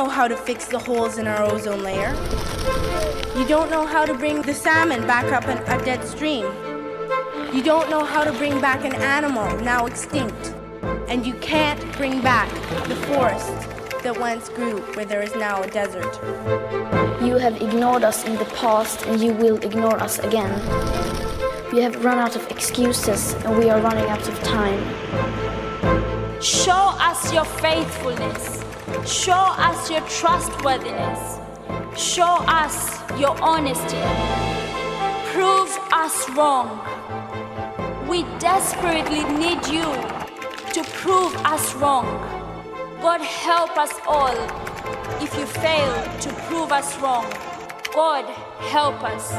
know how to fix the holes in our ozone layer. You don't know how to bring the salmon back up a dead stream. You don't know how to bring back an animal now extinct. And you can't bring back the forest that once grew where there is now a desert. You have ignored us in the past and you will ignore us again. We have run out of excuses and we are running out of time. Show us your faithfulness. Show us your trustworthiness. Show us your honesty. Prove us wrong. We desperately need you to prove us wrong. God help us all if you fail to prove us wrong. God help us.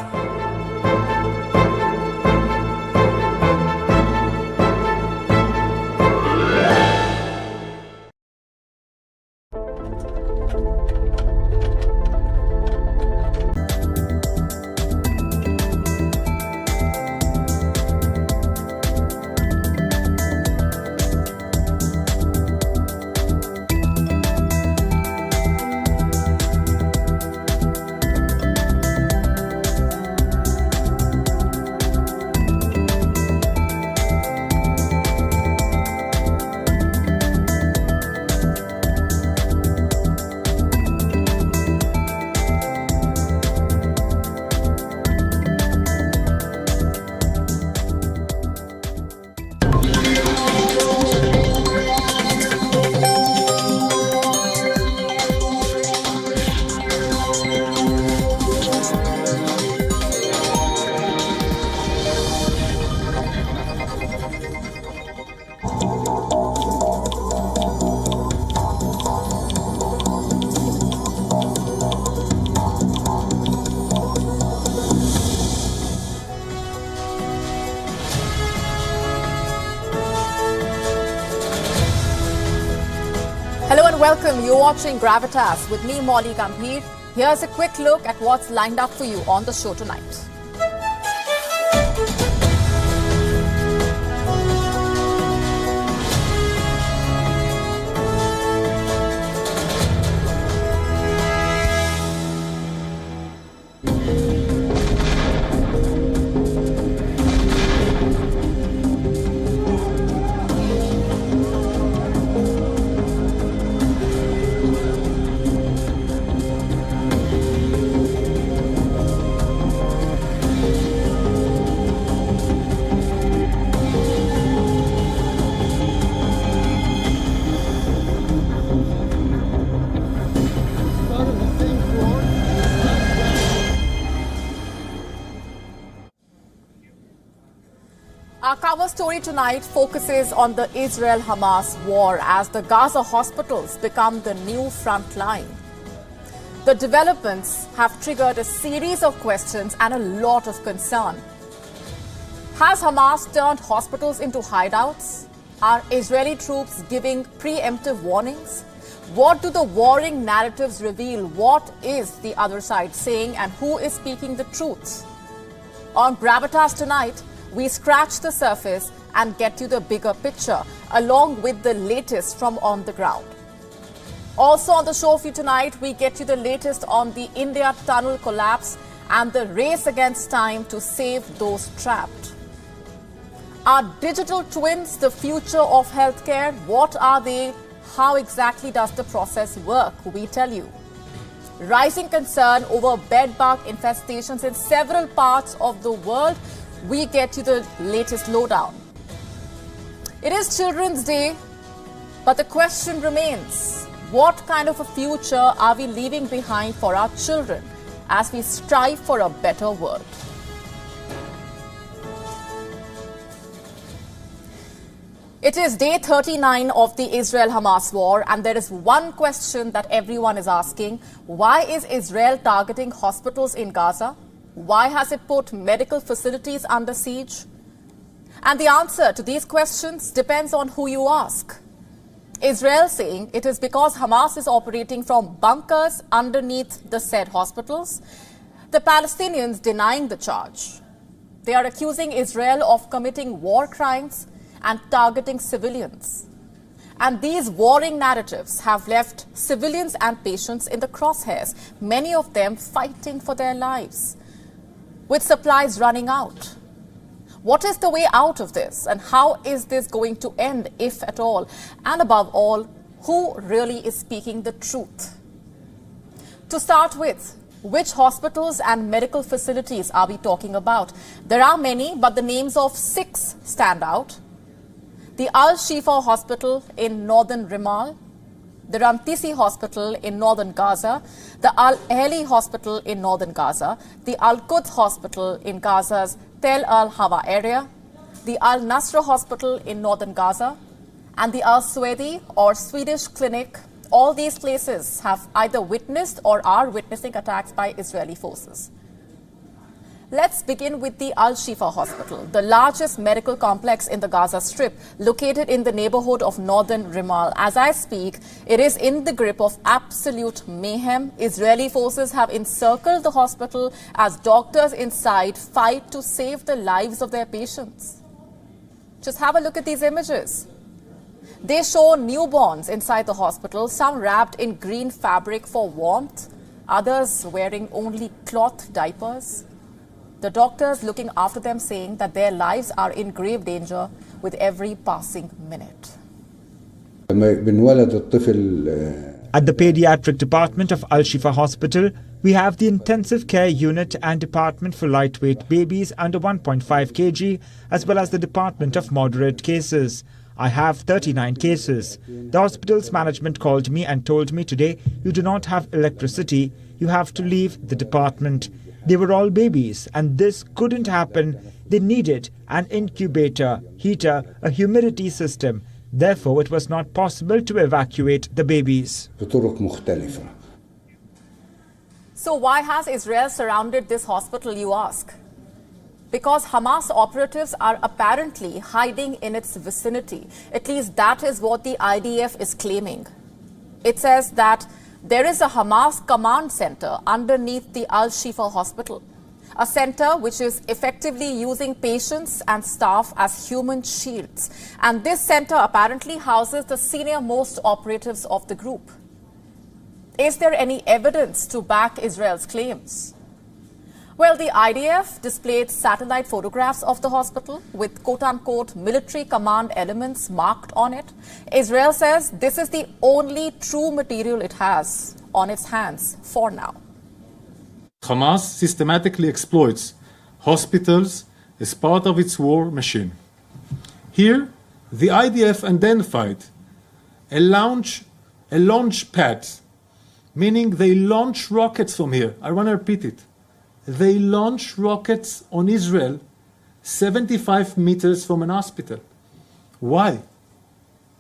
Hello and welcome. You're watching Gravitas with me, Molly Gambhir. Here's a quick look at what's lined up for you on the show tonight. Our cover story tonight focuses on the Israel-Hamas war as the Gaza hospitals become the new front line. The developments have triggered a series of questions and a lot of concern. Has Hamas turned hospitals into hideouts? Are Israeli troops giving preemptive warnings? What do the warring narratives reveal? What is the other side saying and who is speaking the truth? On Gravitas tonight, we scratch the surface and get you the bigger picture, along with the latest from on the ground. Also on the show for you tonight, we get you the latest on the India tunnel collapse and the race against time to save those trapped. Are digital twins the future of healthcare? What are they? How exactly does the process work? We tell you. Rising concern over bedbug infestations in several parts of the world. We get you the latest lowdown. It is Children's Day, but the question remains, what kind of a future are we leaving behind for our children as we strive for a better world? It is day 39 of the Israel-Hamas war, and there is one question that everyone is asking. Why is Israel targeting hospitals in Gaza? Why has it put medical facilities under siege? And the answer to these questions depends on who you ask. Israel saying it is because Hamas is operating from bunkers underneath the said hospitals. The Palestinians denying the charge. They are accusing Israel of committing war crimes and targeting civilians. And these warring narratives have left civilians and patients in the crosshairs, many of them fighting for their lives, with supplies running out. What is the way out of this, and how is this going to end, if at all? And above all, who really is speaking the truth? To start with, which hospitals and medical facilities are we talking about? There are many, but the names of 6 stand out. The Al-Shifa Hospital in northern Rimal, the Rantisi Hospital in northern Gaza, the Al-Ahli Hospital in northern Gaza, the Al-Quds Hospital in Gaza's Tel Al-Hawa area, the Al-Nasra Hospital in northern Gaza, and the Al-Swedi or Swedish Clinic. All these places have either witnessed or are witnessing attacks by Israeli forces. Let's begin with the Al-Shifa Hospital, the largest medical complex in the Gaza Strip, located in the neighborhood of northern Rimal. As I speak, it is in the grip of absolute mayhem. Israeli forces have encircled the hospital as doctors inside fight to save the lives of their patients. Just have a look at these images. They show newborns inside the hospital, some wrapped in green fabric for warmth, others wearing only cloth diapers. The doctors looking after them saying that their lives are in grave danger with every passing minute. At the pediatric department of Al-Shifa Hospital, we have the intensive care unit and department for lightweight babies under 1.5 kg, as well as the department of moderate cases. I have 39 cases. The hospital's management called me and told me today, you do not have electricity, you have to leave the department. They were all babies, and this couldn't happen. They needed an incubator, heater, a humidity system. Therefore, it was not possible to evacuate the babies. So why has Israel surrounded this hospital, you ask? Because Hamas operatives are apparently hiding in its vicinity. At least that is what the IDF is claiming. It says that there is a Hamas command center underneath the Al-Shifa Hospital, a center which is effectively using patients and staff as human shields. And this center apparently houses the senior-most operatives of the group. Is there any evidence to back Israel's claims? Well, the IDF displayed satellite photographs of the hospital with quote-unquote military command elements marked on it. Israel says this is the only true material it has on its hands for now. Hamas systematically exploits hospitals as part of its war machine. Here, the IDF identified a launch pad, meaning they launch rockets from here. I want to repeat it. They launch rockets on Israel 75 meters from an hospital. Why?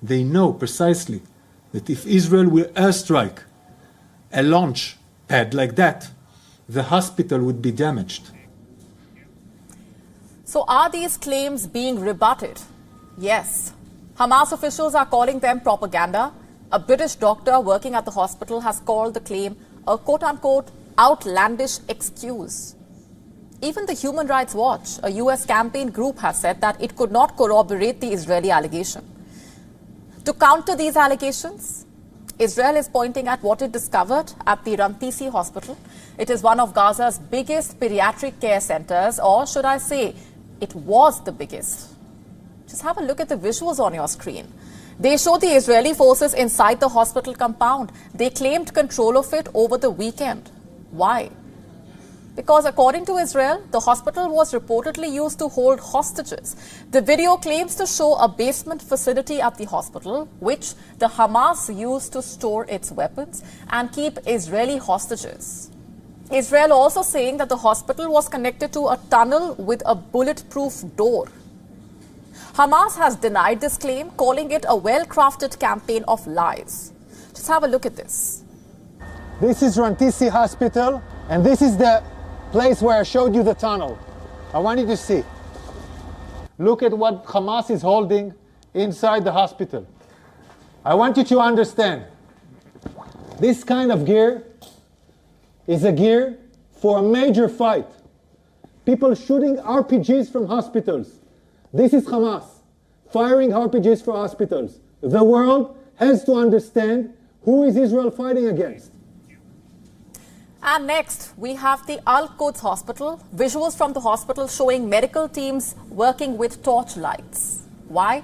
They know precisely that if Israel will airstrike a launch pad like that, the hospital would be damaged. So are these claims being rebutted? Yes. Hamas officials are calling them propaganda. A British doctor working at the hospital has called the claim a quote-unquote outlandish excuse. Even the Human Rights Watch, a US campaign group, has said that it could not corroborate the Israeli allegation. To counter these allegations, Israel is pointing at what it discovered at the Rantisi Hospital. It is one of Gaza's biggest pediatric care centers, or should I say, it was the biggest. Just have a look at the visuals on your screen. They show the Israeli forces inside the hospital compound. They claimed control of it over the weekend. Why? Because according to Israel, the hospital was reportedly used to hold hostages. The video claims to show a basement facility at the hospital, which the Hamas used to store its weapons and keep Israeli hostages. Israel also saying that the hospital was connected to a tunnel with a bulletproof door. Hamas has denied this claim, calling it a well-crafted campaign of lies. Just have a look at this. This is Rantisi Hospital, and this is the place where I showed you the tunnel. I want you to see. Look at what Hamas is holding inside the hospital. I want you to understand. This kind of gear is a gear for a major fight. People shooting RPGs from hospitals. This is Hamas. firing RPGs for hospitals. The world has to understand who is Israel fighting against. And next, we have the Al-Quds Hospital. Visuals from the hospital showing medical teams working with torchlights. Why?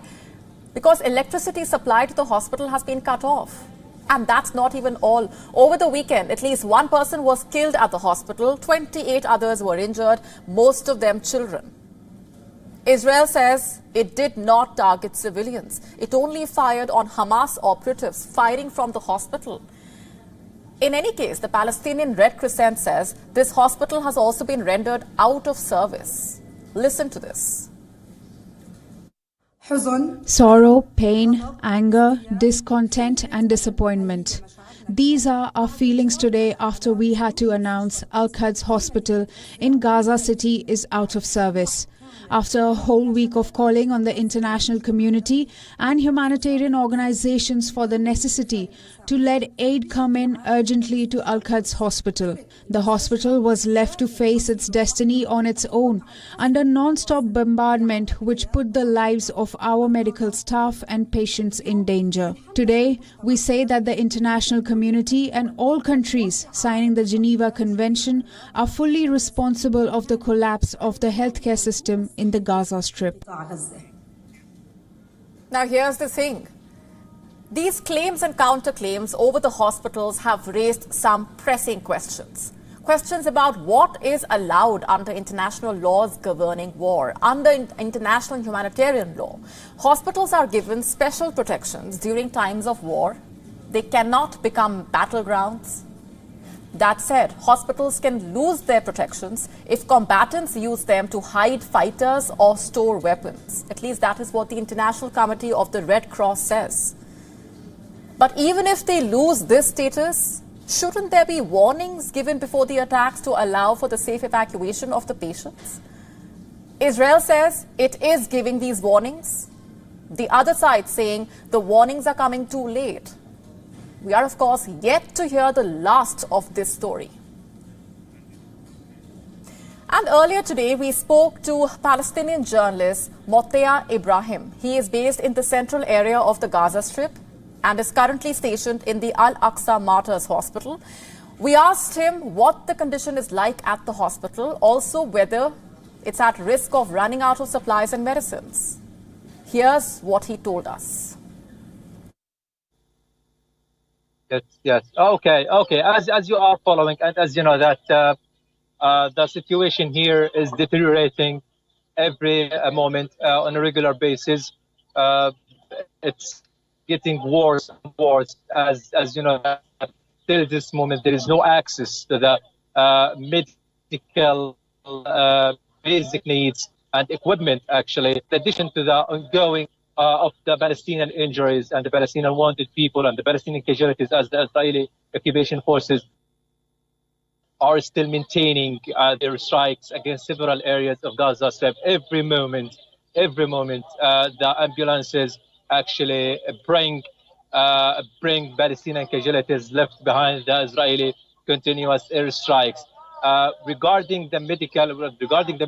Because electricity supply to the hospital has been cut off. And that's not even all. Over the weekend, at least one person was killed at the hospital. 28 others were injured, most of them children. Israel says it did not target civilians. It only fired on Hamas operatives firing from the hospital. In any case, the Palestinian Red Crescent says this hospital has also been rendered out of service. Listen to this. Sorrow, pain, anger, discontent and disappointment. These are our feelings today after we had to announce Al-Quds Hospital in Gaza City is out of service. After a whole week of calling on the international community and humanitarian organizations for the necessity to let aid come in urgently to Al-Quds Hospital, the hospital was left to face its destiny on its own under non-stop bombardment which put the lives of our medical staff and patients in danger. Today, we say that the international community and all countries signing the Geneva Convention are fully responsible of the collapse of the healthcare system in the Gaza Strip. Now here's the thing. These claims and counterclaims over the hospitals have raised some pressing questions. Questions about what is allowed under international laws governing war. Under international humanitarian law, hospitals are given special protections during times of war. They cannot become battlegrounds. That said, hospitals can lose their protections if combatants use them to hide fighters or store weapons. At least that is what the International Committee of the Red Cross says. But even if they lose this status, shouldn't there be warnings given before the attacks to allow for the safe evacuation of the patients? Israel says it is giving these warnings. The other side saying the warnings are coming too late. We are, of course, yet to hear the last of this story. And earlier today, we spoke to Palestinian journalist Mottea Ibrahim. He is based in the central area of the Gaza Strip and is currently stationed in the Al-Aqsa Martyrs Hospital. We asked him what the condition is like at the hospital, also whether it's at risk of running out of supplies and medicines. Here's what he told us. Yes. Okay. As you are following, and as you know that the situation here is deteriorating every moment on a regular basis. It's getting worse and worse. As you know, till this moment there is no access to the medical basic needs and equipment. Actually, in addition to the ongoing of the Palestinian injuries and the Palestinian wounded people and the Palestinian casualties, as the Israeli occupation forces are still maintaining their strikes against several areas of Gaza Strip. Every moment, the ambulances actually bring Palestinian casualties left behind the Israeli continuous airstrikes. Regarding the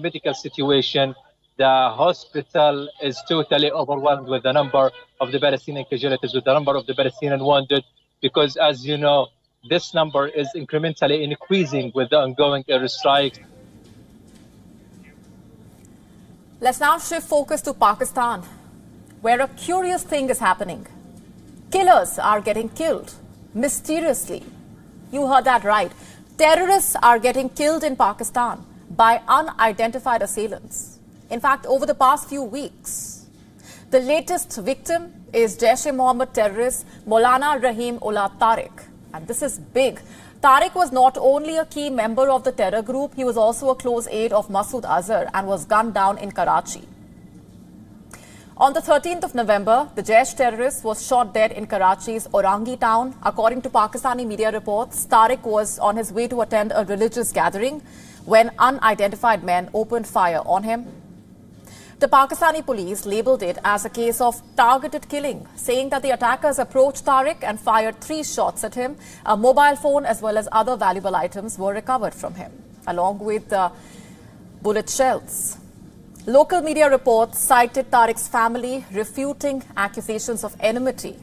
medical situation, the hospital is totally overwhelmed with the number of the Palestinian casualties, with the number of the Palestinian wounded, because, as you know, this number is incrementally increasing with the ongoing airstrikes. Let's now shift focus to Pakistan, where a curious thing is happening. Killers are getting killed mysteriously. You heard that right. Terrorists are getting killed in Pakistan by unidentified assailants. In fact, over the past few weeks, the latest victim is Jaish-e-Mohammed terrorist Maulana Rahim Ullah Tariq. And this is big. Tariq was not only a key member of the terror group, he was also a close aide of Masood Azhar and was gunned down in Karachi. On the 13th of November, the Jaish terrorist was shot dead in Karachi's Orangi town. According to Pakistani media reports, Tariq was on his way to attend a religious gathering when unidentified men opened fire on him. The Pakistani police labelled it as a case of targeted killing, saying that the attackers approached Tariq and fired 3 shots at him. A mobile phone as well as other valuable items were recovered from him, along with bullet shells. Local media reports cited Tariq's family refuting accusations of enmity.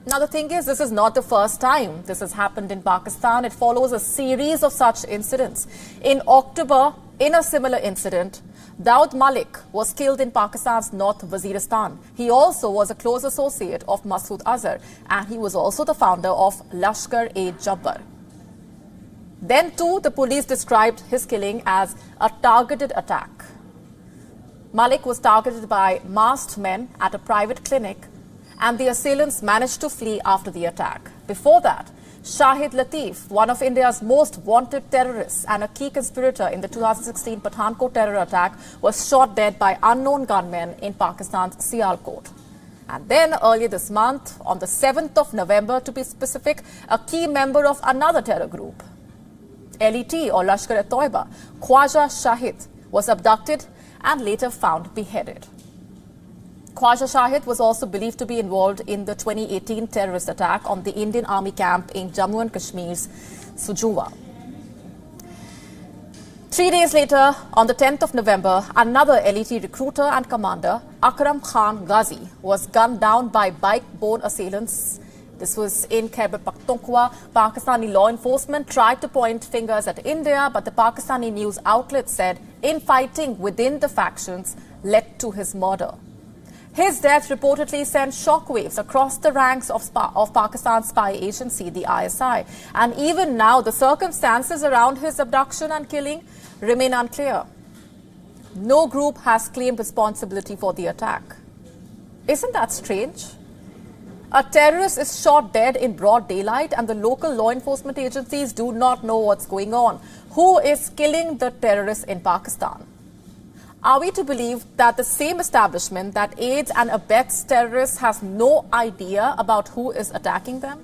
Now, the thing is, this is not the first time this has happened in Pakistan. It follows a series of such incidents. In October, in a similar incident, Daud Malik was killed in Pakistan's North Waziristan. He also was a close associate of Masood Azhar, and he was also the founder of Lashkar-e-Jabbar. Then too, the police described his killing as a targeted attack. Malik was targeted by masked men at a private clinic, and the assailants managed to flee after the attack. Before that, Shahid Latif, one of India's most wanted terrorists and a key conspirator in the 2016 Pathankot terror attack, was shot dead by unknown gunmen in Pakistan's Sialkot. And then earlier this month, on the 7th of November to be specific, a key member of another terror group, LET or Lashkar-e-Toiba, Khwaja Shahid, was abducted and later found beheaded. Khwaja Shahid was also believed to be involved in the 2018 terrorist attack on the Indian Army camp in Jammu and Kashmir's Sujuwa. 3 days later, on the 10th of November, another LET recruiter and commander, Akram Khan Ghazi, was gunned down by bike-borne assailants. This was in Khyber Pakhtunkhwa. Pakistani law enforcement tried to point fingers at India, but the Pakistani news outlet said infighting within the factions led to his murder. His death reportedly sent shockwaves across the ranks of Pakistan's spy agency, the ISI. And even now, the circumstances around his abduction and killing remain unclear. No group has claimed responsibility for the attack. Isn't that strange? A terrorist is shot dead in broad daylight and the local law enforcement agencies do not know what's going on. Who is killing the terrorists in Pakistan? Are we to believe that the same establishment that aids and abets terrorists has no idea about who is attacking them?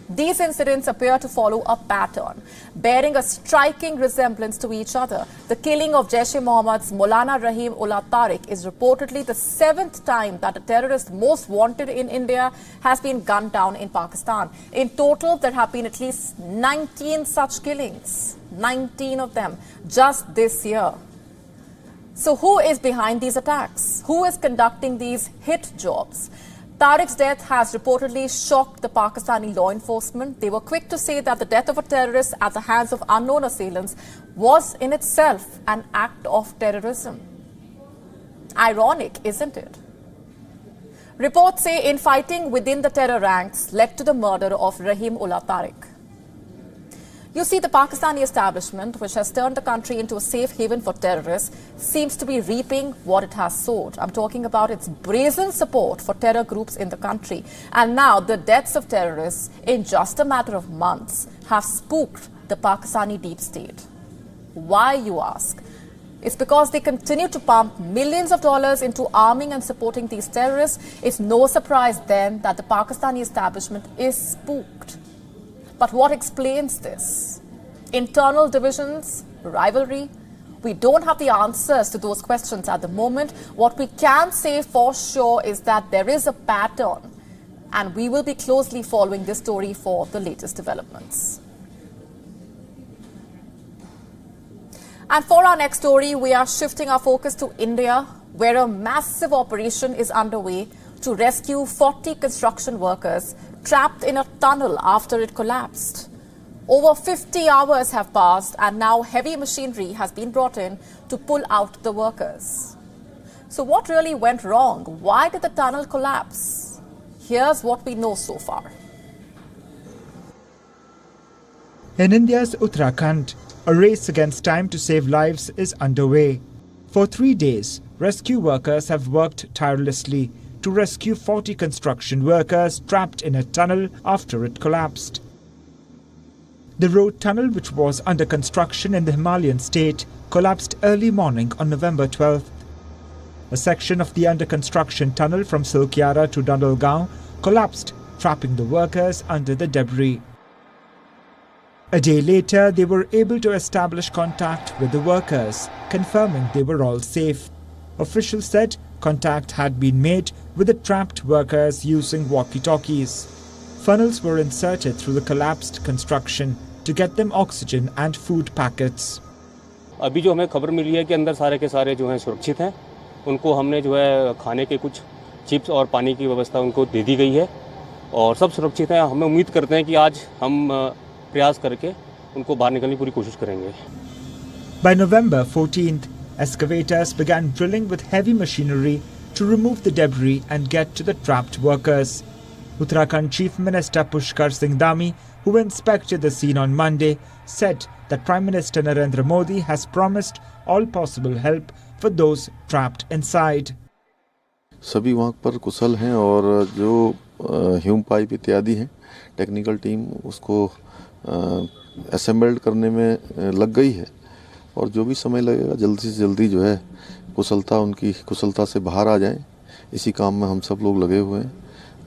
These incidents appear to follow a pattern, bearing a striking resemblance to each other. The killing of Jaish-e-Mohammad's Maulana Rahim Ullah Tariq is reportedly the 7th time that a terrorist most wanted in India has been gunned down in Pakistan. In total, there have been at least 19 such killings, 19 of them just this year. So who is behind these attacks? Who is conducting these hit jobs? Tariq's death has reportedly shocked the Pakistani law enforcement. They were quick to say that the death of a terrorist at the hands of unknown assailants was in itself an act of terrorism. Ironic, isn't it? Reports say infighting within the terror ranks led to the murder of Rahim Ullah Tariq. You see, the Pakistani establishment, which has turned the country into a safe haven for terrorists, seems to be reaping what it has sowed. I'm talking about its brazen support for terror groups in the country. And now the deaths of terrorists in just a matter of months have spooked the Pakistani deep state. Why, you ask? It's because they continue to pump millions of dollars into arming and supporting these terrorists. It's no surprise then that the Pakistani establishment is spooked. But what explains this? Internal divisions, rivalry? We don't have the answers to those questions at the moment. What we can say for sure is that there is a pattern, and we will be closely following this story for the latest developments. And for our next story, we are shifting our focus to India, where a massive operation is underway to rescue 40 construction workers trapped in a tunnel after it collapsed. Over 50 hours have passed and now heavy machinery has been brought in to pull out the workers. So what really went wrong? Why did the tunnel collapse? Here's what we know so far. In India's Uttarakhand, a race against time to save lives is underway. For 3 days, rescue workers have worked tirelessly to rescue 40 construction workers trapped in a tunnel after it collapsed. The road tunnel, which was under construction in the Himalayan state, collapsed early morning on November 12th. A section of the under construction tunnel from Silkyara to Dandalgaon collapsed, trapping the workers under the debris. A day later, they were able to establish contact with the workers, confirming they were all safe. Officials said contact had been made with the trapped workers using walkie-talkies. Funnels were inserted through the collapsed construction to get them oxygen and food packets. अभी जो हमें खबर मिली है कि अंदर सारे के सारे जो हैं सुरक्षित हैं, उनको हमने जो है खाने के कुछ चिप्स और पानी की व्यवस्था उनको दे दी गई है और सब सुरक्षित हैं। हमें उम्मीद करते हैं कि आज हम प्रयास करके उनको बाहर निकलने की पूरी कोशिश करेंगे। By November 14th, excavators began drilling with heavy machinery to remove the debris and get to the trapped workers. Uttarakhand Chief Minister Pushkar Singh Dhami, who inspected the scene on Monday, said that Prime Minister Narendra Modi has promised all possible help for those trapped inside. सभी वहाँ पर कुशल हैं और जो Hume pipe इत्यादि हैं, technical team उसको assembled करने में लग गई है और जो भी समय लगेगा जल्दी से जल्दी जो है उनकी कुशलता से बाहर आ जाएं, इसी काम में हम सब लोग लगे हुए हैं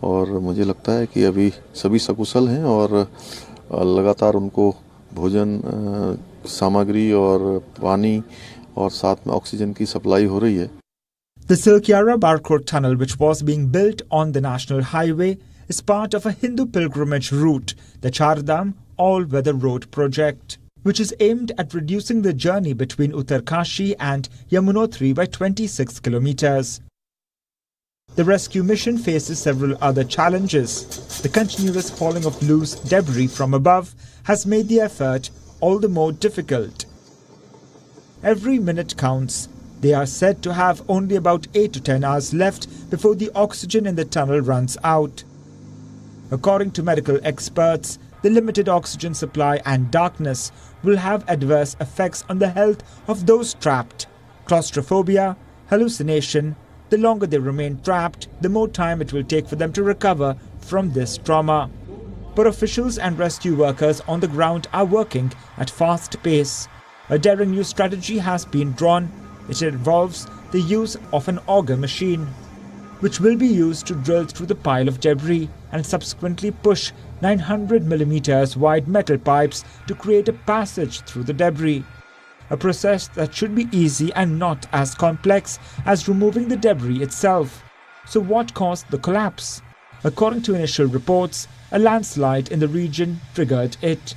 और मुझे लगता है कि अभी सभी सकुशल हैं और लगातार उनको भोजन सामग्री और पानी और साथ में ऑक्सीजन की सप्लाई हो रही है। The Silkyara Barkot tunnel, which was being built on the national highway, is part of a Hindu pilgrimage route, the Chardham all-weather road project, which is aimed at reducing the journey between Uttarkashi and Yamunotri by 26 kilometers. The rescue mission faces several other challenges. The continuous falling of loose debris from above has made the effort all the more difficult. Every minute counts. They are said to have only about 8 to 10 hours left before the oxygen in the tunnel runs out. According to medical experts, the limited oxygen supply and darkness will have adverse effects on the health of those trapped. Claustrophobia, hallucination. The longer they remain trapped, the more time it will take for them to recover from this trauma. But officials and rescue workers on the ground are working at fast pace. A daring new strategy has been drawn. It involves the use of an auger machine, which will be used to drill through the pile of debris and subsequently push 900 millimeters wide metal pipes to create a passage through the debris. A process that should be easy and not as complex as removing the debris itself. So what caused the collapse? According to initial reports, a landslide in the region triggered it.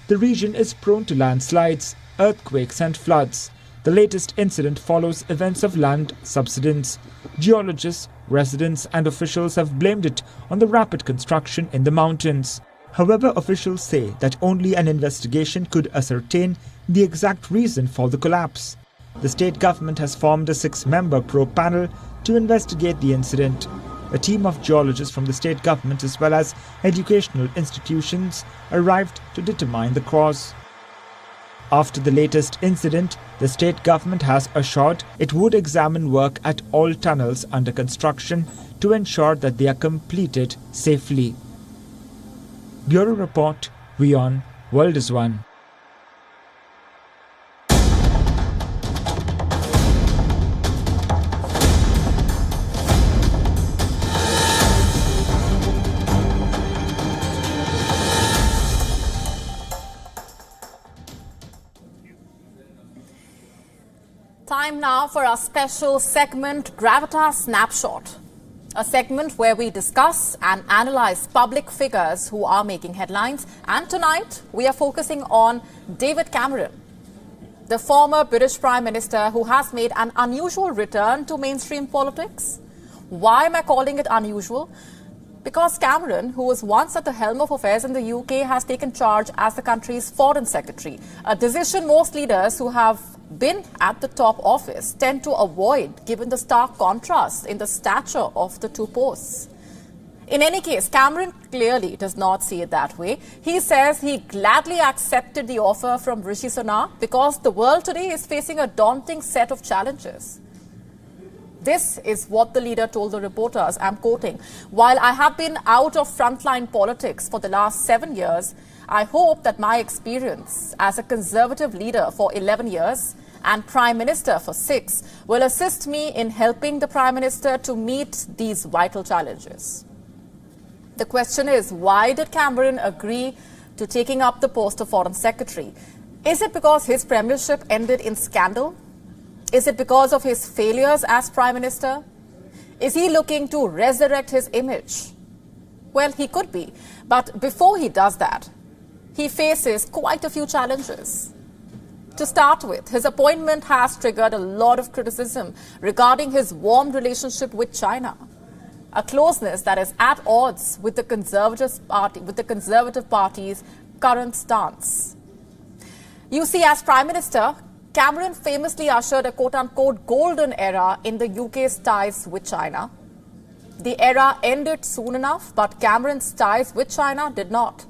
The region is prone to landslides, earthquakes and floods. The latest incident follows events of land subsidence. Geologists, residents and officials have blamed it on the rapid construction in the mountains. However, officials say that only an investigation could ascertain the exact reason for the collapse. The state government has formed a 6-member probe panel to investigate the incident. A team of geologists from the state government as well as educational institutions arrived to determine the cause. After the latest incident, the state government has assured it would examine work at all tunnels under construction to ensure that they are completed safely. Bureau Report, WION, World is One. Time now for our special segment, Gravitas Snapshot. A segment where we discuss and analyze public figures who are making headlines. And tonight, we are focusing on David Cameron, the former British Prime Minister who has made an unusual return to mainstream politics. Why am I calling it unusual? Because Cameron, who was once at the helm of affairs in the UK, has taken charge as the country's foreign secretary, a decision most leaders who have been at the top office tend to avoid, given the stark contrast in the stature of the two posts. In any case, Cameron clearly does not see it that way. He says he gladly accepted the offer from Rishi Sunak because the world today is facing a daunting set of challenges. This is what the leader told the reporters, I'm quoting, "While I have been out of frontline politics for the last 7 years, I hope that my experience as a conservative leader for 11 years and Prime Minister for 6 will assist me in helping the Prime Minister to meet these vital challenges." The question is, why did Cameron agree to taking up the post of Foreign Secretary? Is it because his premiership ended in scandal? Is it because of his failures as Prime Minister? Is he looking to resurrect his image? Well, he could be. But before he does that, he faces quite a few challenges. To start with, his appointment has triggered a lot of criticism regarding his warm relationship with China, a closeness that is at odds with the Conservative Party's current stance. You see, as Prime Minister, Cameron famously ushered a quote-unquote golden era in the UK's ties with China. The era ended soon enough, but Cameron's ties with China did not.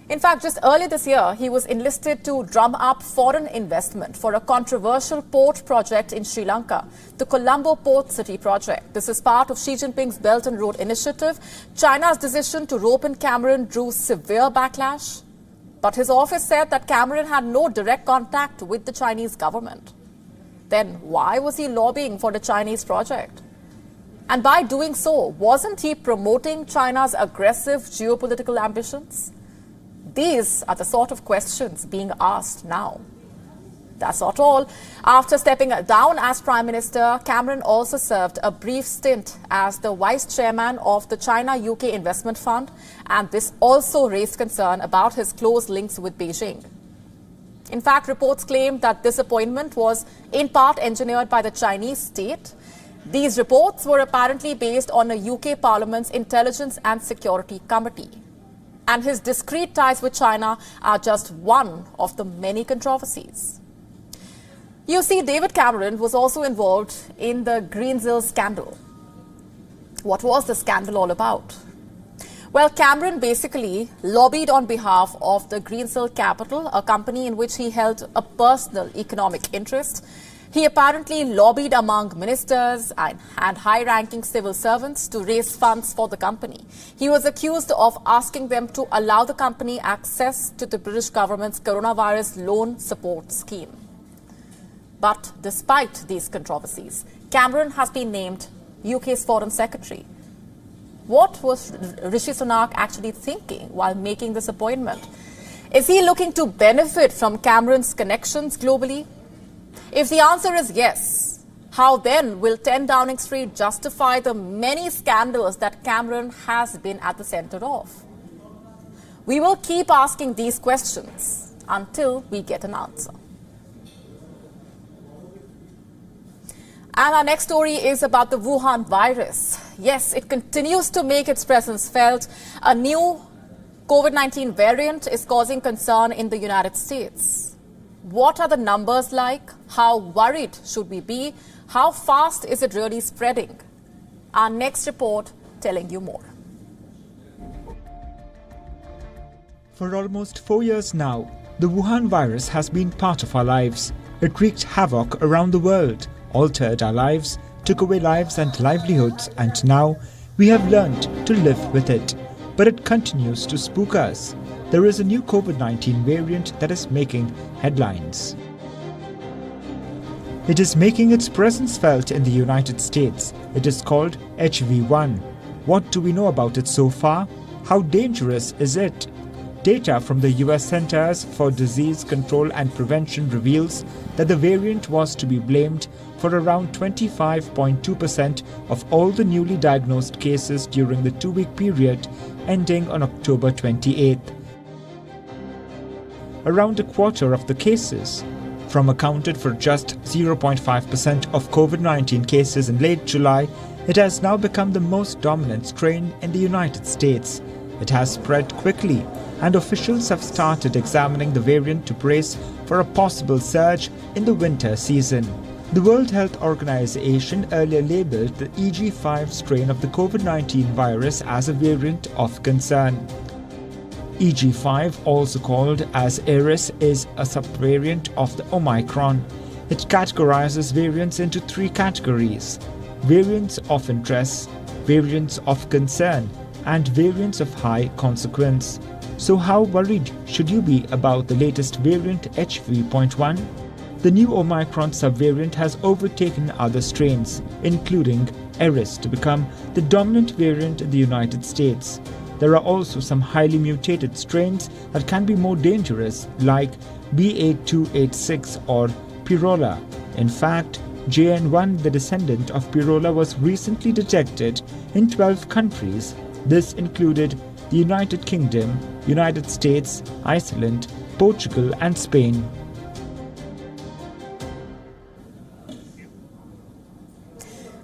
In fact, just earlier this year, he was enlisted to drum up foreign investment for a controversial port project in Sri Lanka, the Colombo Port City project. This is part of Xi Jinping's Belt and Road Initiative. China's decision to rope in Cameron drew severe backlash. But his office said that Cameron had no direct contact with the Chinese government. Then why was he lobbying for the Chinese project? And by doing so, wasn't he promoting China's aggressive geopolitical ambitions? These are the sort of questions being asked now. That's not all. After stepping down as Prime Minister, Cameron also served a brief stint as the Vice Chairman of the China-UK Investment Fund, and this also raised concern about his close links with Beijing. In fact, reports claim that this appointment was in part engineered by the Chinese state. These reports were apparently based on a UK Parliament's Intelligence and Security Committee. And his discreet ties with China are just one of the many controversies. You see, David Cameron was also involved in the Greensill scandal. What was the scandal all about? Well, Cameron basically lobbied on behalf of the Greensill Capital, a company in which he held a personal economic interest. He apparently lobbied among ministers and high-ranking civil servants to raise funds for the company. He was accused of asking them to allow the company access to the British government's coronavirus loan support scheme. But despite these controversies, Cameron has been named UK's Foreign Secretary. What was Rishi Sunak actually thinking while making this appointment? Is he looking to benefit from Cameron's connections globally? If the answer is yes, how then will 10 Downing Street justify the many scandals that Cameron has been at the centre of? We will keep asking these questions until we get an answer. And our next story is about the Wuhan virus. Yes, it continues to make its presence felt. A new COVID-19 variant is causing concern in the United States. What are the numbers like? How worried should we be? How fast is it really spreading? Our next report telling you more. For almost 4 years now, the Wuhan virus has been part of our lives. It wreaked havoc around the world, altered our lives, took away lives and livelihoods, and now we have learned to live with it. But it continues to spook us. There is a new COVID-19 variant that is making headlines. It is making its presence felt in the United States. It is called HV1. What do we know about it so far? How dangerous is it? Data from the US Centers for Disease Control and Prevention reveals that the variant was to be blamed for around 25.2% of all the newly diagnosed cases during the 2-week period ending on October 28th. Around a quarter of the cases, from accounted for just 0.5% of COVID-19 cases in late July, it has now become the most dominant strain in the United States. It has spread quickly, and officials have started examining the variant to brace for a possible surge in the winter season. The World Health Organization earlier labeled the EG5 strain of the COVID-19 virus as a variant of concern. EG5, also called as Eris, is a subvariant of the Omicron. It categorizes variants into 3 categories: variants of interest, variants of concern, and variants of high consequence. So how worried should you be about the latest variant HV.1? The new Omicron subvariant has overtaken other strains, including Eris, to become the dominant variant in the United States. There are also some highly mutated strains that can be more dangerous, like B8286 or Pirola. In fact, JN1, the descendant of Pirola, was recently detected in 12 countries. This included the United Kingdom, United States, Iceland, Portugal and Spain.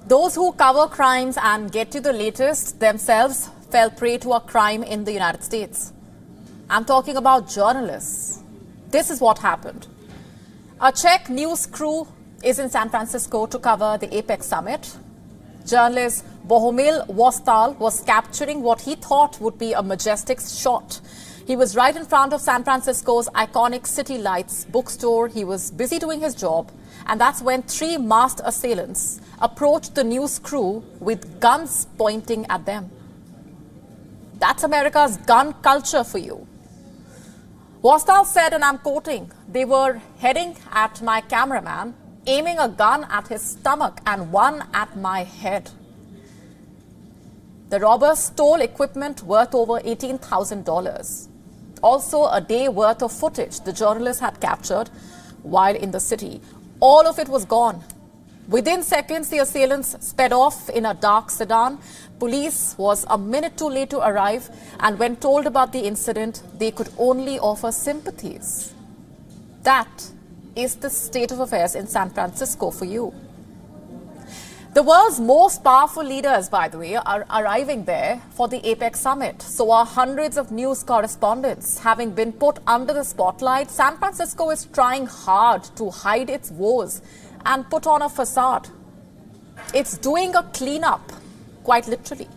Those who cover crimes and get you the latest themselves fell prey to a crime in the United States. I'm talking about journalists. This is what happened. A Czech news crew is in San Francisco to cover the APEC summit. Journalist Bohumil Vostal was capturing what he thought would be a majestic shot. He was right in front of San Francisco's iconic City Lights bookstore. He was busy doing his job, and that's when 3 masked assailants approached the news crew with guns pointing at them. That's America's gun culture for you. Vostal said, and I'm quoting, "They were heading at my cameraman, aiming a gun at his stomach and one at my head." The robbers stole equipment worth over $18,000. Also, a day worth of footage the journalists had captured while in the city. All of it was gone. Within seconds, the assailants sped off in a dark sedan. Police was a minute too late to arrive, and when told about the incident, they could only offer sympathies. That is the state of affairs in San Francisco for you. The world's most powerful leaders, by the way, are arriving there for the APEC summit. So are hundreds of news correspondents. Having been put under the spotlight, San Francisco is trying hard to hide its woes and put on a facade. It's doing a cleanup, quite literally.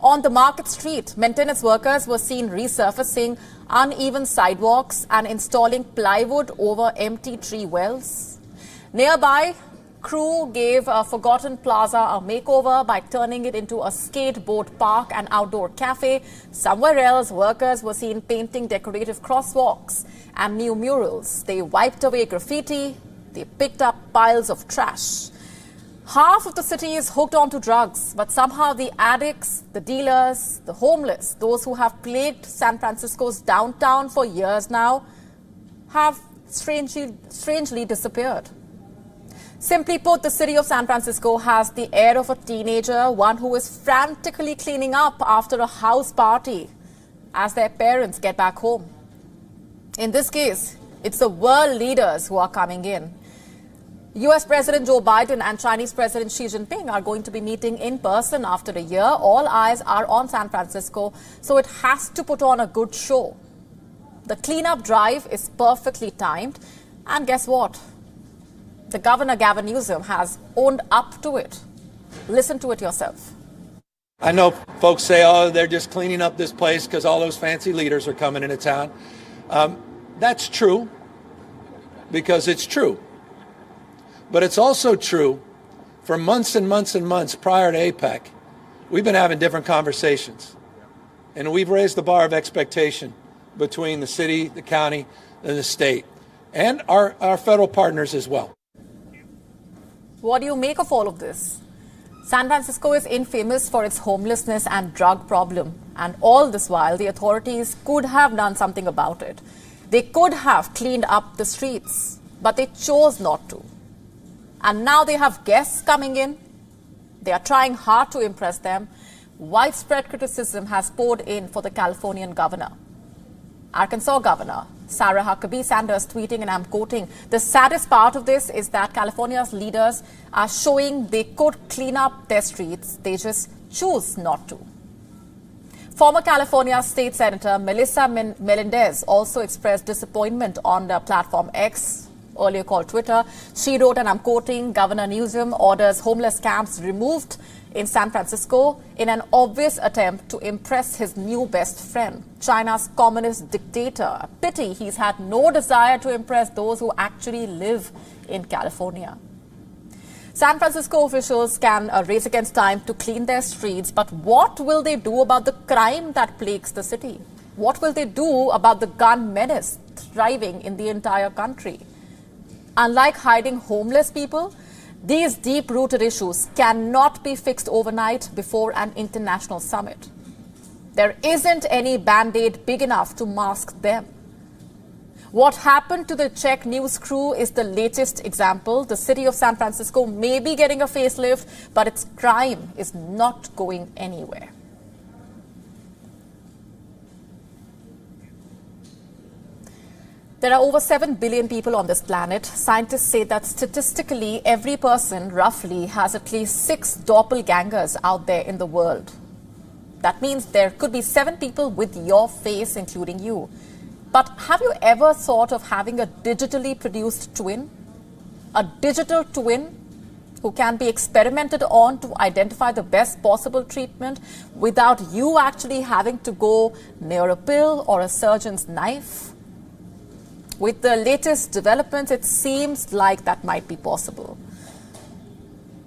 On the Market Street, maintenance workers were seen resurfacing uneven sidewalks and installing plywood over empty tree wells. Nearby, crew gave a forgotten plaza a makeover by turning it into a skateboard park and outdoor cafe. Somewhere else, workers were seen painting decorative crosswalks and new murals. They wiped away graffiti. They picked up piles of trash. Half of the city is hooked onto drugs, but somehow the addicts, the dealers, the homeless, those who have plagued San Francisco's downtown for years now, have strangely disappeared. Simply put, the city of San Francisco has the air of a teenager, one who is frantically cleaning up after a house party as their parents get back home. In this case, it's the world leaders who are coming in. US President Joe Biden and Chinese President Xi Jinping are going to be meeting in person after a year. All eyes are on San Francisco, so it has to put on a good show. The cleanup drive is perfectly timed, and guess what? The Governor Gavin Newsom has owned up to it. Listen to it yourself. I know folks say, oh, they're just cleaning up this place because all those fancy leaders are coming into town. That's true, because it's true. But it's also true for months and months and months prior to APEC, we've been having different conversations. And we've raised the bar of expectation between the city, the county, and the state, and our federal partners as well. What do you make of all of this? San Francisco is infamous for its homelessness and drug problem. And all this while, the authorities could have done something about it. They could have cleaned up the streets, but they chose not to. And now they have guests coming in. They are trying hard to impress them. Widespread criticism has poured in for the Californian governor. Arkansas Governor Sarah Huckabee Sanders tweeting, and I'm quoting, "The saddest part of this is that California's leaders are showing they could clean up their streets. They just choose not to." Former California State Senator Melissa Melendez also expressed disappointment on the platform X, earlier called Twitter. She wrote, and I'm quoting, "Governor Newsom orders homeless camps removed in San Francisco in an obvious attempt to impress his new best friend, China's communist dictator. A pity he's had no desire to impress those who actually live in California." San Francisco officials can race against time to clean their streets, but what will they do about the crime that plagues the city? What will they do about the gun menace thriving in the entire country? Unlike hiding homeless people, these deep-rooted issues cannot be fixed overnight before an international summit. There isn't any band-aid big enough to mask them. What happened to the Czech news crew is the latest example. The city of San Francisco may be getting a facelift, but its crime is not going anywhere. There are over 7 billion people on this planet. Scientists say that statistically, every person roughly has at least 6 doppelgangers out there in the world. That means there could be 7 people with your face, including you. But have you ever thought of having a digitally produced twin? A digital twin who can be experimented on to identify the best possible treatment without you actually having to go near a pill or a surgeon's knife? With the latest developments, it seems like that might be possible.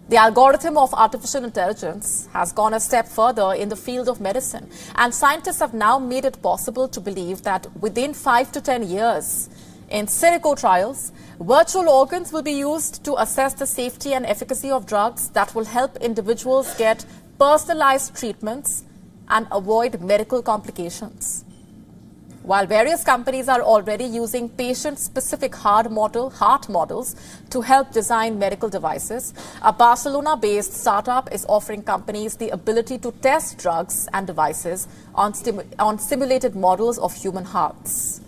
The algorithm of artificial intelligence has gone a step further in the field of medicine, and scientists have now made it possible to believe that within 5 to 10 years, in silico trials, virtual organs will be used to assess the safety and efficacy of drugs that will help individuals get personalized treatments and avoid medical complications. While various companies are already using patient-specific heart models to help design medical devices, a Barcelona-based startup is offering companies the ability to test drugs and devices on simulated models of human hearts.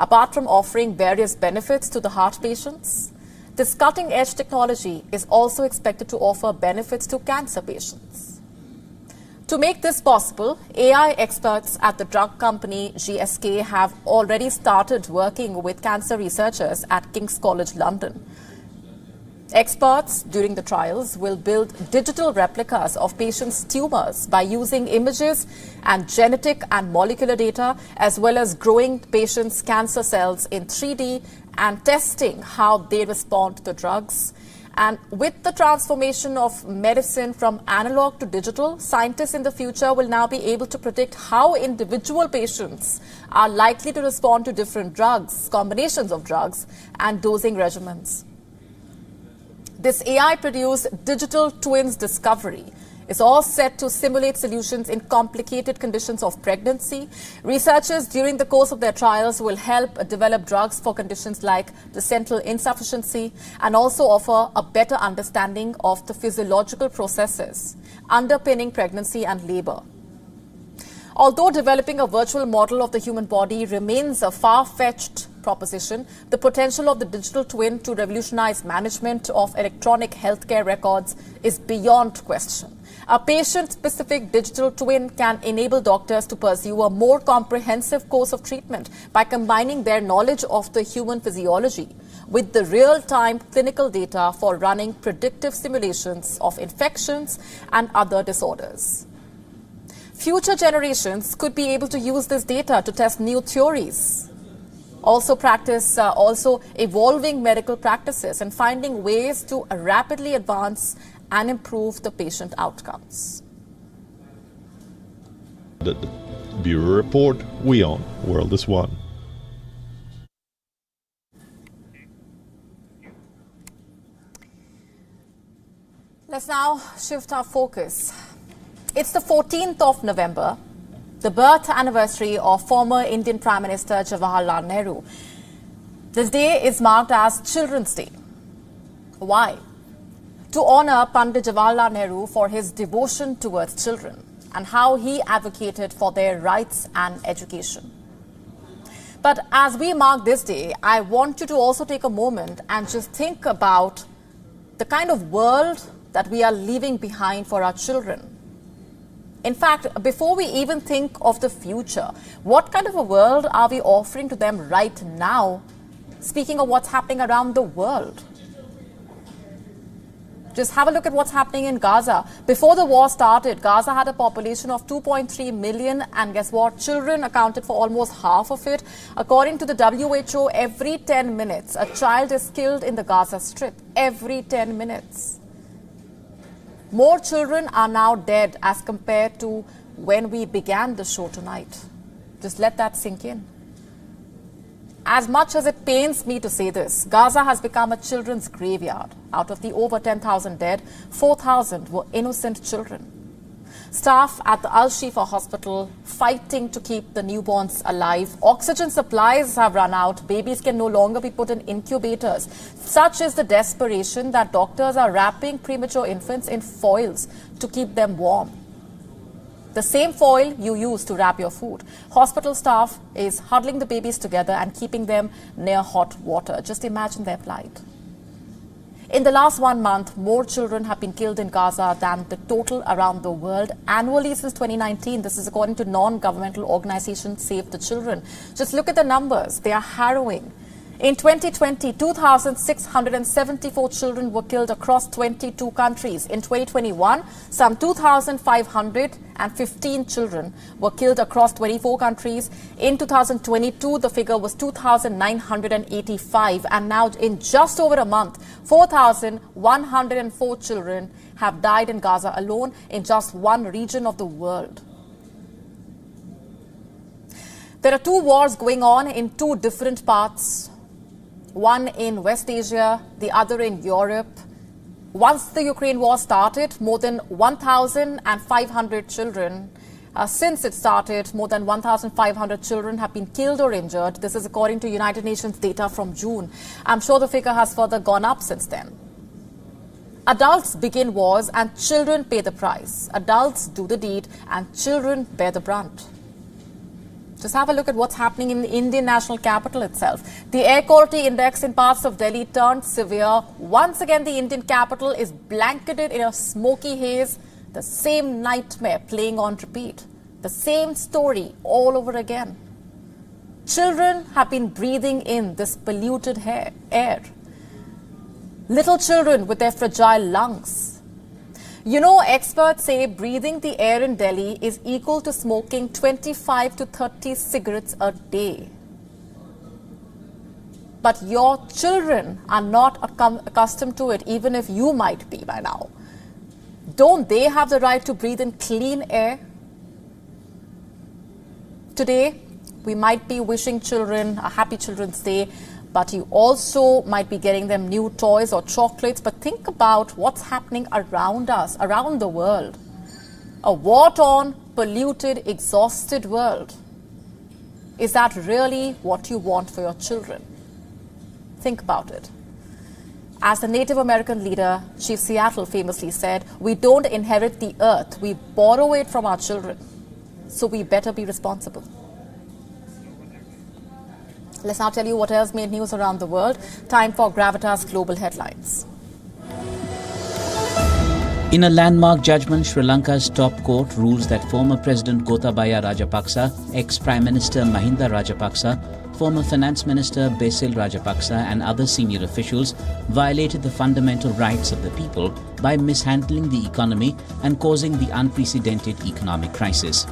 Apart from offering various benefits to the heart patients, this cutting-edge technology is also expected to offer benefits to cancer patients. To make this possible, AI experts at the drug company GSK have already started working with cancer researchers at King's College London. Experts during the trials will build digital replicas of patients' tumors by using images and genetic and molecular data, as well as growing patients' cancer cells in 3D and testing how they respond to the drugs. And with the transformation of medicine from analog to digital, scientists in the future will now be able to predict how individual patients are likely to respond to different drugs, combinations of drugs, and dosing regimens. This AI-produced digital twins discovery is all set to simulate solutions in complicated conditions of pregnancy. Researchers during the course of their trials will help develop drugs for conditions like the central insufficiency and also offer a better understanding of the physiological processes underpinning pregnancy and labor. Although developing a virtual model of the human body remains a far-fetched proposition, the potential of the digital twin to revolutionize management of electronic healthcare records is beyond question. A patient-specific digital twin can enable doctors to pursue a more comprehensive course of treatment by combining their knowledge of the human physiology with the real-time clinical data for running predictive simulations of infections and other disorders. Future generations could be able to use this data to test new theories, also evolving medical practices and finding ways to rapidly advance and improve the patient outcomes. The Bureau Report, WION, World is One. Let's now shift our focus. It's the 14th of November, the birth anniversary of former Indian Prime Minister Jawaharlal Nehru. This day is marked as Children's Day. Why? To honor Pandit Jawaharlal Nehru for his devotion towards children and how he advocated for their rights and education. But as we mark this day, I want you to also take a moment and just think about the kind of world that we are leaving behind for our children. In fact, before we even think of the future, what kind of a world are we offering to them right now, speaking of what's happening around the world? Just have a look at what's happening in Gaza. Before the war started, Gaza had a population of 2.3 million, and guess what? Children accounted for almost half of it. According to the WHO, every 10 minutes, a child is killed in the Gaza Strip. Every 10 minutes. More children are now dead as compared to when we began the show tonight. Just let that sink in. As much as it pains me to say this, Gaza has become a children's graveyard. Out of the over 10,000 dead, 4,000 were innocent children. Staff at the Al-Shifa hospital fighting to keep the newborns alive. Oxygen supplies have run out. Babies can no longer be put in incubators. Such is the desperation that doctors are wrapping premature infants in foils to keep them warm. the same foil you use to wrap your food. Hospital staff is huddling the babies together and keeping them near hot water. Just imagine their plight. In the last 1 month, more children have been killed in Gaza than the total around the world annually since 2019. This is according to non-governmental organization Save the Children. Just look at the numbers. They are harrowing. In 2020, 2,674 children were killed across 22 countries. In 2021, some 2,515 children were killed across 24 countries. In 2022, the figure was 2,985. And now, in just over a month, 4,104 children have died in Gaza alone, in just one region of the world. There are 2 wars going on in 2 different parts. One in West Asia, the other in Europe. Once the Ukraine war started, more than 1,500 children, since it started, more than 1,500 children have been killed or injured. This is according to United Nations data from June. I'm sure the figure has further gone up since then. Adults begin wars and children pay the price. Adults do the deed and children bear the brunt. Just have a look at what's happening in the Indian national capital itself. The air quality index in parts of Delhi turned severe. Once again, the Indian capital is blanketed in a smoky haze. The same nightmare playing on repeat. The same story all over again. Children have been breathing in this polluted air. Little children with their fragile lungs. You know, experts say breathing the air in Delhi is equal to smoking 25 to 30 cigarettes a day. But your children are not accustomed to it, even if you might be by now. Don't they have the right to breathe in clean air? Today, we might be wishing children a happy Children's Day, but you also might be getting them new toys or chocolates. But think about what's happening around us, around the world. A war-torn, polluted, exhausted world. Is that really what you want for your children? Think about it. As the Native American leader, Chief Seattle, famously said, we don't inherit the earth, we borrow it from our children. So we better be responsible. Let's now tell you what else made news around the world. Time for Gravitas Global Headlines. In a landmark judgment, Sri Lanka's top court rules that former President Gotabaya Rajapaksa, ex-Prime Minister Mahinda Rajapaksa, former Finance Minister Basil Rajapaksa and other senior officials violated the fundamental rights of the people by mishandling the economy and causing the unprecedented economic crisis.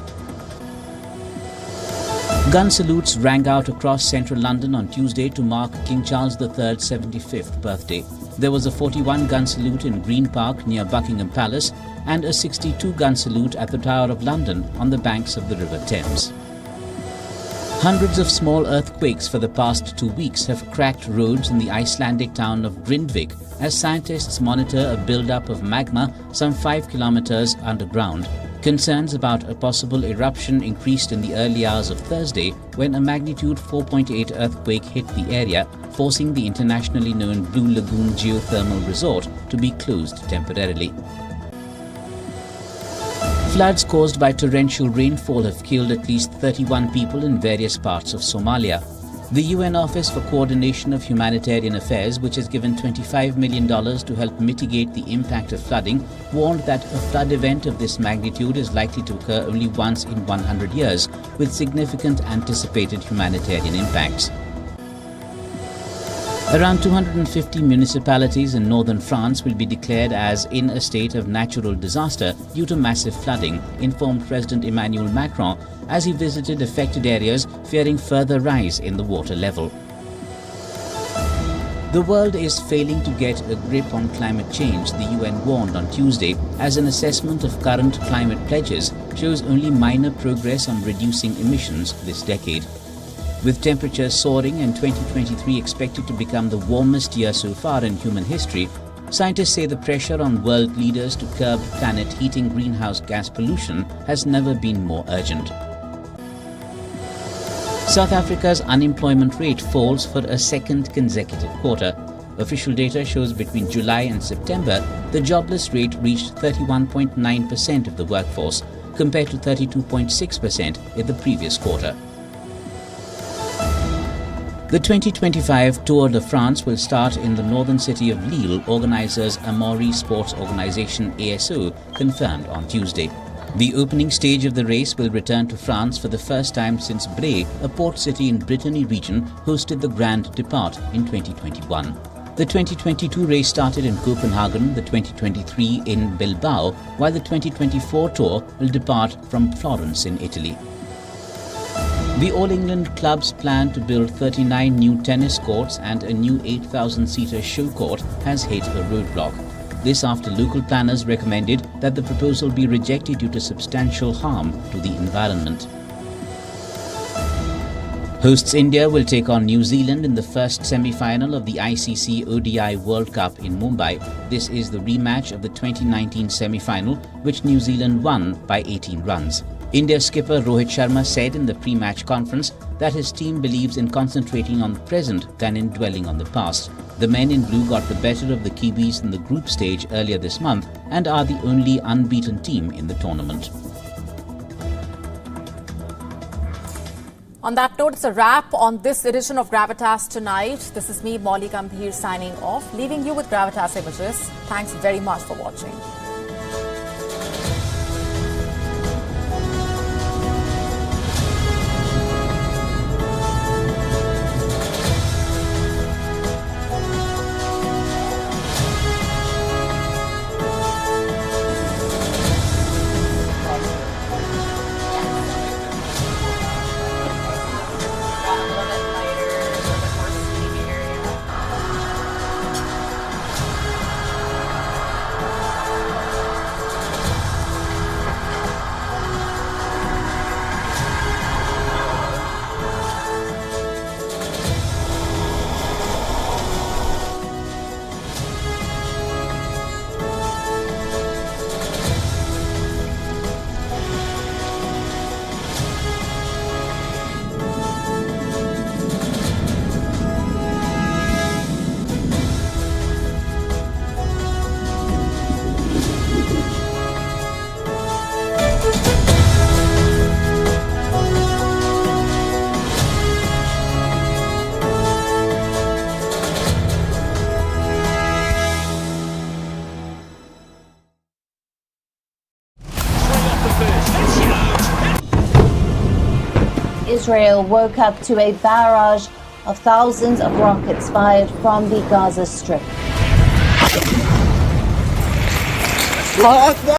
Gun salutes rang out across central London on Tuesday to mark King Charles III's 75th birthday. There was a 41-gun salute in Green Park near Buckingham Palace and a 62-gun salute at the Tower of London on the banks of the River Thames. Hundreds of small earthquakes for the past 2 weeks have cracked roads in the Icelandic town of Grindvik as scientists monitor a buildup of magma some 5 kilometers underground. Concerns about a possible eruption increased in the early hours of Thursday when a magnitude 4.8 earthquake hit the area, forcing the internationally known Blue Lagoon geothermal resort to be closed temporarily. Floods caused by torrential rainfall have killed at least 31 people in various parts of Somalia. The UN Office for Coordination of Humanitarian Affairs, which has given $25 million to help mitigate the impact of flooding, warned that a flood event of this magnitude is likely to occur only once in 100 years, with significant anticipated humanitarian impacts. Around 250 municipalities in northern France will be declared as in a state of natural disaster due to massive flooding, informed President Emmanuel Macron as he visited affected areas fearing further rise in the water level. The world is failing to get a grip on climate change, the UN warned on Tuesday, as an assessment of current climate pledges shows only minor progress on reducing emissions this decade. With temperatures soaring and 2023 expected to become the warmest year so far in human history, scientists say the pressure on world leaders to curb planet-heating greenhouse gas pollution has never been more urgent. South Africa's unemployment rate falls for a second consecutive quarter. Official data shows between July and September, the jobless rate reached 31.9% of the workforce. compared to 32.6% in the previous quarter. The 2025 Tour de France will start in the northern city of Lille, organisers Amaury Sports Organisation ASO confirmed on Tuesday. The opening stage of the race will return to France for the first time since Bray, a port city in Brittany region, hosted the Grand Depart in 2021. The 2022 race started in Copenhagen, the 2023 in Bilbao, while the 2024 tour will depart from Florence in Italy. The All England clubs plan to build 39 new tennis courts and a new 8,000-seater show court has hit a roadblock. This after local planners recommended that the proposal be rejected due to substantial harm to the environment. Hosts India will take on New Zealand in the first semi-final of the ICC ODI World Cup in Mumbai. This is the rematch of the 2019 semi-final, which New Zealand won by 18 runs. India skipper Rohit Sharma said in the pre-match conference that his team believes in concentrating on the present than in dwelling on the past. The men in blue got the better of the Kiwis in the group stage earlier this month and are the only unbeaten team in the tournament. On that note, it's a wrap on this edition of Gravitas Tonight. This is me, Molly Gambhir, signing off, leaving you with Gravitas Images. Thanks very much for watching. Israel woke up to a barrage of thousands of rockets fired from the Gaza Strip.